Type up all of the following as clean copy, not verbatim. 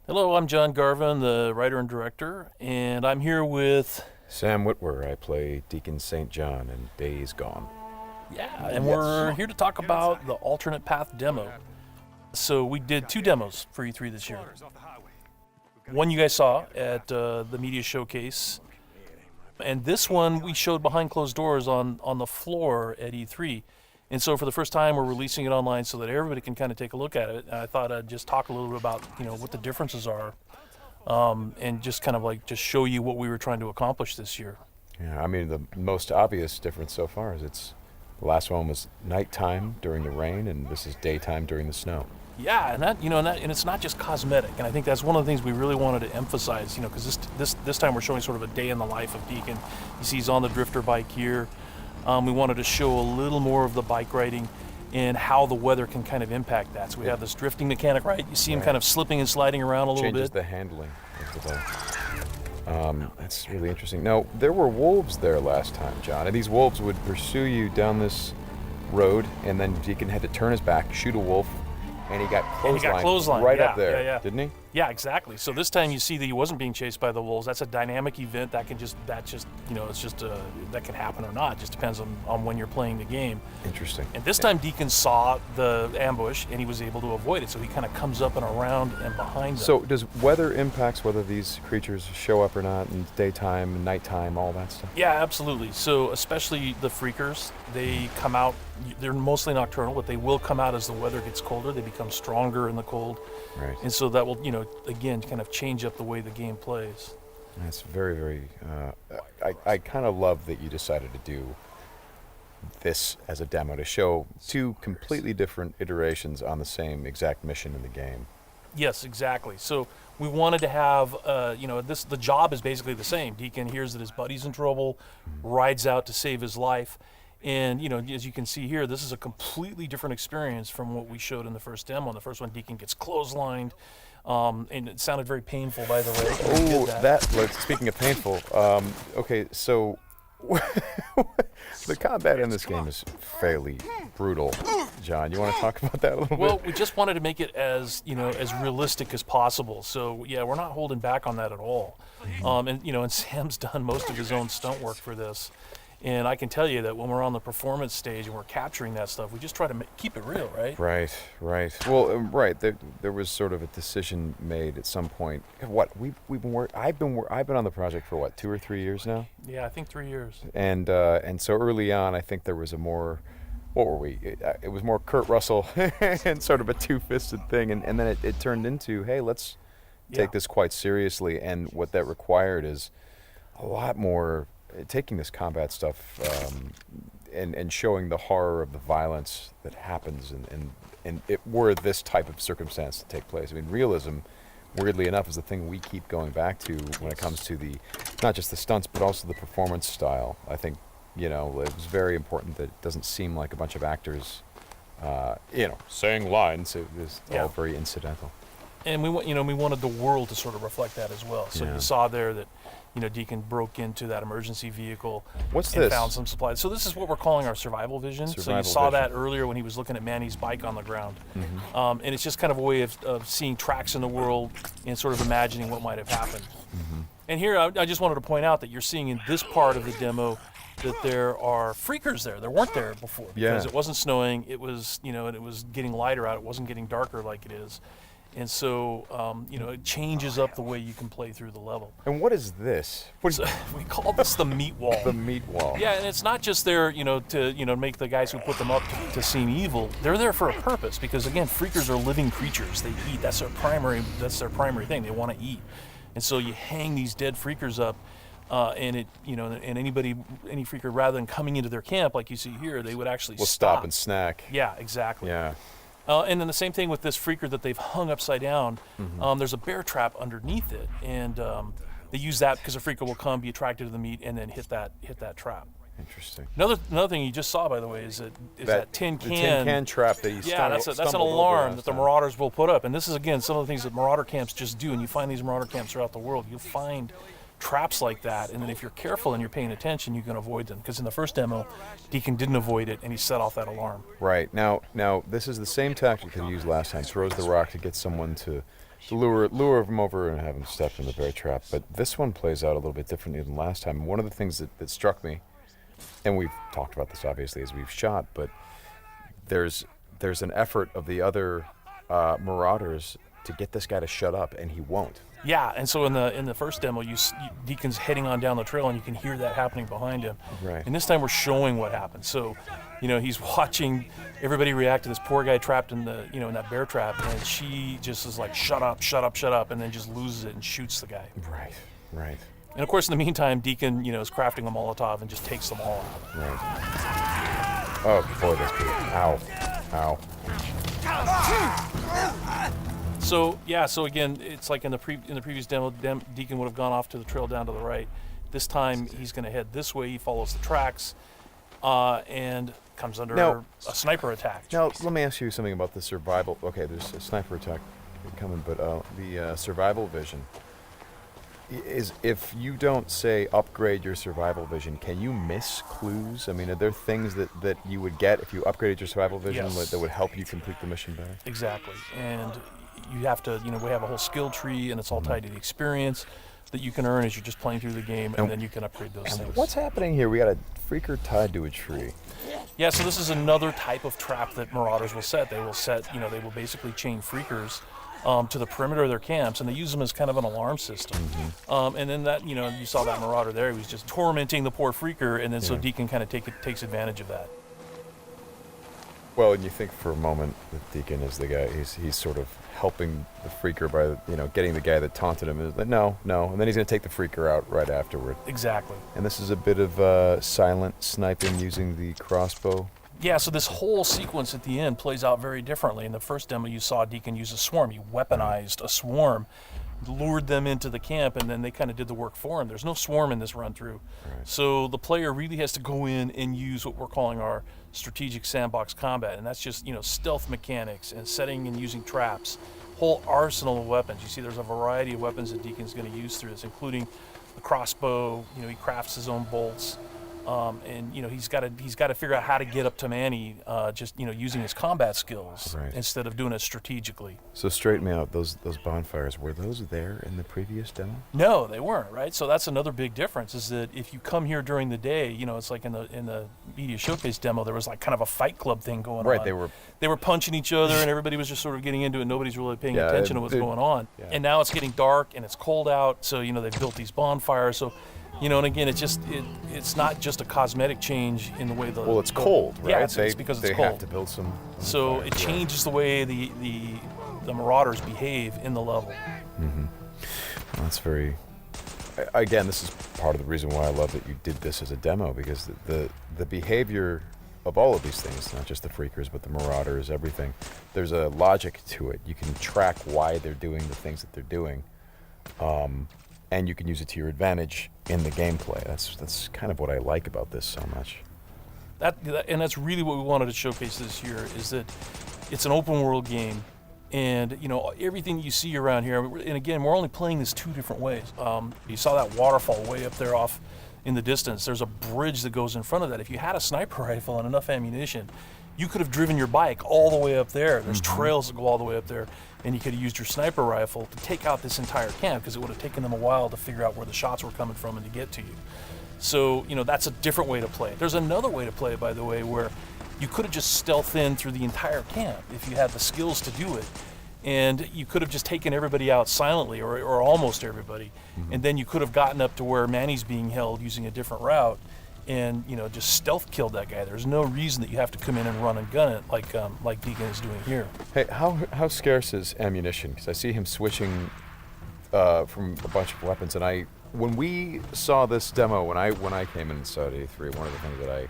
Hello, I'm John Garvin, the writer and director, and I'm here with Sam Witwer. I play Deacon St. John in Days Gone. we're here to talk about the alternate path demo. So we did 2 demos for E3 this year. One you guys saw at the media showcase, and this one we showed behind closed doors on the floor at E3. And so for the first time, we're releasing it online so that everybody can kind of take a look at it. And I thought I'd just talk a little bit about what the differences are, and just kind of just show you what we were trying to accomplish this year. Yeah, I mean, the most obvious difference so far is the last one was nighttime during the rain, and this is daytime during the snow. Yeah, and it's not just cosmetic, and I think that's one of the things we really wanted to emphasize, because this time we're showing sort of a day in the life of Deacon. You see he's on the drifter bike here. We wanted to show a little more of the bike riding and how the weather can kind of impact that. So we have this drifting mechanic, right? You see him kind of slipping and sliding around a little Changes bit. the handling of the bike. That's really interesting. Now, there were wolves there last time, John, and these wolves would pursue you down this road, and then Deacon had to turn his back, shoot a wolf, and he got clotheslined right up there, didn't he? Yeah, exactly. So this time you see that he wasn't being chased by the wolves. That's a dynamic event that can that can happen or not. It just depends on when you're playing the game. Interesting. And this time Deacon saw the ambush and he was able to avoid it. So he kind of comes up and around and behind them. So does weather impacts whether these creatures show up or not in daytime and nighttime, all that stuff? Yeah, absolutely. So especially the freakers, they come out, they're mostly nocturnal, but they will come out as the weather gets colder. They become stronger in the cold. Right. And so that will, again, kind of change up the way the game plays. That's very, very, I kind of love that you decided to do this as a demo to show 2 completely different iterations on the same exact mission in the game. Yes, exactly. So we wanted to have, the job is basically the same. Deacon hears that his buddy's in trouble, rides out to save his life. And, as you can see here, this is a completely different experience from what we showed in the first demo. In the first one, Deacon gets clotheslined, and it sounded very painful, by the way. Oh, speaking of painful, okay, so the combat in this game is fairly brutal. John, you want to talk about that a little bit? Well, we just wanted to make it as realistic as possible. So, yeah, we're not holding back on that at all. And Sam's done most of his own stunt work for this. And I can tell you that when we're on the performance stage and we're capturing that stuff, we just try to keep it real, right? Right. Well, right. There was sort of a decision made at some point. I've been on the project for 2 or 3 years now. Yeah, I think 3 years. And so early on, I think there was a more, what were we? It was more Kurt Russell and sort of a two-fisted thing, and then it turned into, hey, let's take this quite seriously. And what that required is a lot more. Taking this combat stuff and showing the horror of the violence that happens and it were this type of circumstance to take place. I mean, realism, weirdly enough, is the thing we keep going back to when it comes to not just the stunts, but also the performance style. I think, it was very important that it doesn't seem like a bunch of actors, saying lines. It was all very incidental. And we wanted the world to sort of reflect that as well. So you saw there that, Deacon broke into that emergency vehicle and found some supplies. So this is what we're calling our survival vision. So you saw that earlier when he was looking at Manny's bike on the ground. Mm-hmm. And it's just kind of a way of seeing tracks in the world and sort of imagining what might have happened. Mm-hmm. And here I just wanted to point out that you're seeing in this part of the demo that there are freakers there. There weren't there before because it wasn't snowing. It was, and it was getting lighter out. It wasn't getting darker like it is. And so, it changes up the way you can play through the level. And what is this? We call this the meat wall. The meat wall. Yeah, and it's not just there, to make the guys who put them up to seem evil. They're there for a purpose because, again, freakers are living creatures. They eat. That's their primary thing. They want to eat. And so you hang these dead freakers up, and any freaker, rather than coming into their camp like you see here, they would actually stop and snack. Yeah, exactly. Yeah. And then the same thing with this freaker that they've hung upside down. Mm-hmm. There's a bear trap underneath it, and they use that because a freaker will come, be attracted to the meat, and then hit that trap. Interesting. Another thing you just saw, by the way, is that tin can. The tin can trap that you that's an alarm that the Marauders will put up, and this is again some of the things that Marauder camps just do. And you find these Marauder camps throughout the world. You'll find traps like that, and then if you're careful and you're paying attention, you can avoid them. Because in the first demo, Deacon didn't avoid it, and he set off that alarm. Right. Now this is the same tactic that he used last time. Throws the rock to get someone to lure him over and have him step in the bear trap. But this one plays out a little bit differently than last time. One of the things that struck me, and we've talked about this obviously as we've shot, but there's an effort of the other Marauders to get this guy to shut up, and he won't. Yeah, and so in the first demo, Deacon's heading on down the trail, and you can hear that happening behind him. Right. And this time we're showing what happened. So, he's watching everybody react to this poor guy trapped in the in that bear trap, and she just is like, shut up, shut up, shut up, and then just loses it and shoots the guy. Right. And of course, in the meantime, Deacon is crafting a Molotov and just takes them all out. Right. Oh boy, that's good. Ow. So again, it's like in the previous demo, Deacon would have gone off to the trail down to the right. This time he's going to head this way. He follows the tracks, and comes under a sniper attack. Now let me ask you something about the survival. Okay, there's a sniper attack coming, but the survival vision is, if you don't say upgrade your survival vision, can you miss clues? I mean, are there things that you would get if you upgraded your survival vision that would help you complete the mission better? Exactly, and you have to, we have a whole skill tree, and it's all tied to the experience that you can earn as you're just playing through the game, and then you can upgrade those things. What's happening here? We got a freaker tied to a tree. Yeah, so this is another type of trap that Marauders will set. They will they will basically chain freakers to the perimeter of their camps, and they use them as kind of an alarm system. And then that, you saw that Marauder there. He was just tormenting the poor freaker, and then so Deacon kind of takes advantage of that. Well, and you think for a moment that Deacon is the guy, he's sort of helping the freaker by, getting the guy that taunted him. Is like, no, and then he's going to take the freaker out right afterward. Exactly. And this is a bit of silent sniping using the crossbow. Yeah, so this whole sequence at the end plays out very differently. In the first demo, you saw Deacon use a swarm. He weaponized a swarm, lured them into the camp, and then they kind of did the work for him. There's no swarm in this run-through. Right. So the player really has to go in and use what we're calling our strategic sandbox combat, and that's just, stealth mechanics and setting and using traps, whole arsenal of weapons. You see there's a variety of weapons that Deacon's going to use through this, including the crossbow. He crafts his own bolts. And he's got to figure out how to get up to Manny, just using his combat skills instead of doing it strategically. So straighten me out. Those bonfires, were those there in the previous demo? No, they weren't. Right. So that's another big difference. Is that if you come here during the day, it's like in the media showcase demo, there was like kind of a fight club thing going on. Right. They were punching each other, and everybody was just sort of getting into it. Nobody's really paying attention to what's going on. Yeah. And now it's getting dark and it's cold out. So they've built these bonfires. So. And again, it's not just a cosmetic change in the way the... Well, it's cold, right? Yeah, it's because it's cold. They have to build some... So it changes the way the Marauders behave in the level. Mm-hmm. Well, that's very... Again, this is part of the reason why I love that you did this as a demo, because the behavior of all of these things, not just the freakers, but the Marauders, everything, there's a logic to it. You can track why they're doing the things that they're doing. And you can use it to your advantage in the gameplay. That's kind of what I like about this so much. And that's really what we wanted to showcase this year, is that it's an open world game, and everything you see around here. And again, we're only playing this two different ways. You saw that waterfall way up there off in the distance. There's a bridge that goes in front of that. If you had a sniper rifle and enough ammunition, you could have driven your bike all the way up there. There's trails that go all the way up there, and you could have used your sniper rifle to take out this entire camp, because it would have taken them a while to figure out where the shots were coming from and to get to you. So, that's a different way to play it. There's another way to play it, by the way, where you could have just stealthed in through the entire camp if you had the skills to do it. And you could have just taken everybody out silently, or almost everybody, and then you could have gotten up to where Manny's being held using a different route, and just stealth killed that guy. There's no reason that you have to come in and run and gun it like Deacon is doing here. Hey, how scarce is ammunition? Because I see him switching from a bunch of weapons, and when we saw this demo, when I came in Saudi 83, one of the things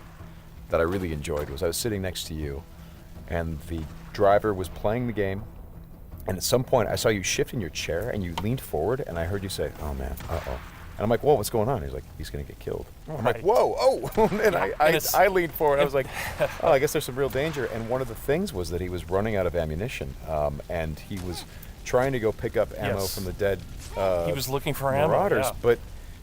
that I really enjoyed was I was sitting next to you, and the driver was playing the game, and at some point I saw you shift in your chair and you leaned forward, and I heard you say, "Oh man, uh-oh." And I'm like, whoa, what's going on? He's like, he's going to get killed. I'm like, whoa, oh. And I leaned forward. I was like, oh, I guess there's some real danger. And one of the things was that he was running out of ammunition. And he was trying to go pick up ammo from the dead he was looking for Marauders. ammo, But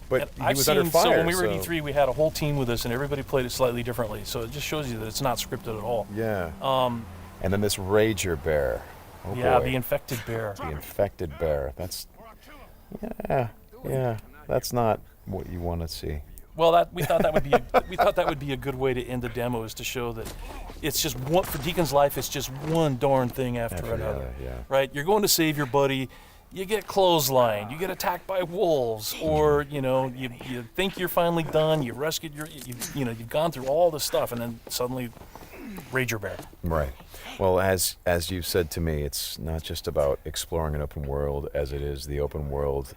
But he I've was seen, under fire. so when we were at E3, we had a whole team with us, and everybody played it slightly differently. So it just shows you that it's not scripted at all. Yeah. And then this Rager Bear. Oh yeah, boy. the infected bear. The infected bear. That's, yeah. That's not what you want to see. Well, we thought that would be a good way to end the demo, is to show that it's just one, for Deacon's Life. It's just one darn thing after another. Yeah. Right? You're going to save your buddy. You get clotheslined, you get attacked by wolves, or you think you're finally done. You rescued you've gone through all this stuff, and then suddenly, Rager Bear. Right. Well, as you've said to me, it's not just about exploring an open world, as it is the open world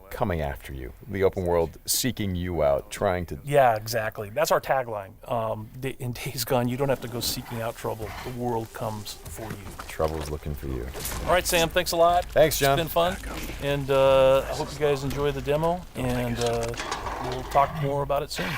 coming after you, the open world seeking you out, trying to. Yeah, exactly. That's our tagline. In Days Gone, you don't have to go seeking out trouble. The world comes for you. Trouble's looking for you. All right, Sam, thanks a lot. Thanks, John. It's been fun. And I hope you guys enjoy the demo, and we'll talk more about it soon.